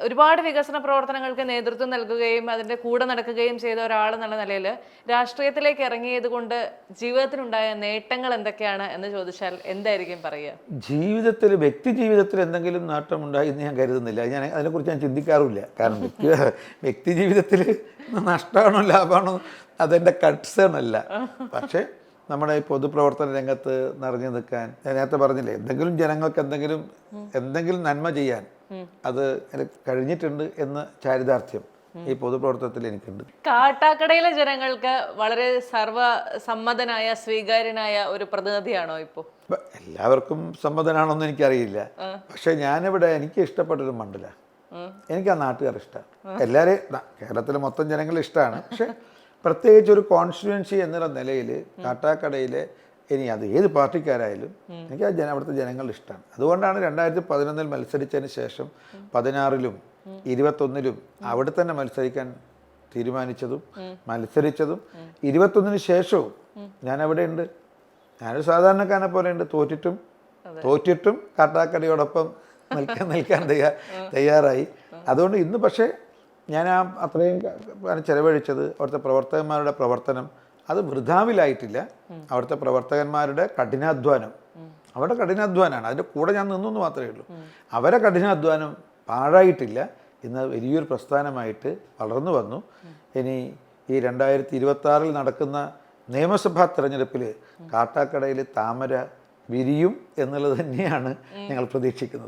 ഒരുപാട് വികസന പ്രവർത്തനങ്ങൾക്ക് നേതൃത്വം നൽകുകയും അതിന്റെ കൂടെ നടക്കുകയും ചെയ്ത ഒരാൾ എന്നുള്ള നിലയിൽ രാഷ്ട്രീയത്തിലേക്ക് ഇറങ്ങിയത് കൊണ്ട് ജീവിതത്തിനുണ്ടായ നേട്ടങ്ങൾ എന്തൊക്കെയാണ് എന്ന് ചോദിച്ചാൽ എന്തായിരിക്കും പറയുക? ജീവിതത്തിൽ, വ്യക്തി ജീവിതത്തിൽ എന്തെങ്കിലും നേട്ടമുണ്ടായി എന്ന് ഞാൻ കരുതുന്നില്ല. അതിനെക്കുറിച്ച് ഞാൻ ചിന്തിക്കാറുമില്ല. കാരണം വ്യക്തി ജീവിതത്തിൽ നഷ്ടമാണോ ലാഭമാണോ അതെൻ്റെ കൺസേൺ അല്ല. പക്ഷേ നമ്മുടെ ഈ പൊതുപ്രവർത്തന രംഗത്ത് നിറഞ്ഞു നിൽക്കാൻ, ഞാൻ നേരത്തെ പറഞ്ഞില്ലേ, എന്തെങ്കിലും ജനങ്ങൾക്ക് എന്തെങ്കിലും നന്മ ചെയ്യാൻ അത് കഴിഞ്ഞിട്ടുണ്ട് എന്ന ചാരിതാർത്ഥ്യം ഈ പൊതുപ്രവർത്തനത്തിൽ എനിക്കുണ്ട്. കാട്ടാക്കടയിലെ ജനങ്ങൾക്ക് വളരെ സർവസമ്മതനായ സ്വീകാര്യനായ ഒരു പ്രതിനിധിയാണോ ഇപ്പോൾ? എല്ലാവർക്കും സമ്മതനാണോന്ന് എനിക്കറിയില്ല. പക്ഷെ ഞാനിവിടെ എനിക്ക് ഇഷ്ടപ്പെട്ടൊരു മണ്ഡല, എനിക്ക് ആ നാട്ടുകാർ ഇഷ്ടമാണ്. എല്ലാവരെയും കേരളത്തിലെ മൊത്തം ജനങ്ങൾ ഇഷ്ടമാണ്. പക്ഷെ പ്രത്യേകിച്ച് ഒരു കോൺസ്റ്റിറ്റ്യുവൻസി എന്നുള്ള നിലയിൽ കാട്ടാക്കടയിലെ, ഇനി അത് ഏത് പാർട്ടിക്കാരായാലും എനിക്ക് അവിടുത്തെ ജനങ്ങൾ ഇഷ്ടമാണ്. അതുകൊണ്ടാണ് 2011 മത്സരിച്ചതിന് ശേഷം 16-ലും 21-ലും അവിടെ തന്നെ മത്സരിക്കാൻ തീരുമാനിച്ചതും മത്സരിച്ചതും. 21-ന് ശേഷവും ഞാൻ അവിടെ ഉണ്ട്. ഞാനൊരു സാധാരണക്കാരനെ പോലെ ഉണ്ട്. തോറ്റിട്ടും കാട്ടാക്കടയോടൊപ്പം നിൽക്കാൻ തയ്യാറായി. അതുകൊണ്ട് ഇന്ന് പക്ഷേ ഞാൻ അത്രയും ചെലവഴിച്ചത് അവിടുത്തെ പ്രവർത്തകന്മാരുടെ പ്രവർത്തനം അത് വൃഥാവിലായിട്ടില്ല. അവിടുത്തെ പ്രവർത്തകന്മാരുടെ കഠിനാധ്വാനം, അവരുടെ കഠിനാധ്വാനമാണ്. അതിൻ്റെ കൂടെ ഞാൻ നിന്നു മാത്രമേ ഉള്ളൂ. അവരെ കഠിനാധ്വാനം പാഴായിട്ടില്ല. ഇന്ന് വലിയൊരു പ്രസ്ഥാനമായിട്ട് വളർന്നു വന്നു. ഇനി ഈ 2026 നടക്കുന്ന നിയമസഭാ തെരഞ്ഞെടുപ്പിൽ കാട്ടാക്കടയിൽ താമര വിരിയും എന്നുള്ളത് തന്നെയാണ് ഞങ്ങൾ പ്രതീക്ഷിക്കുന്നത്.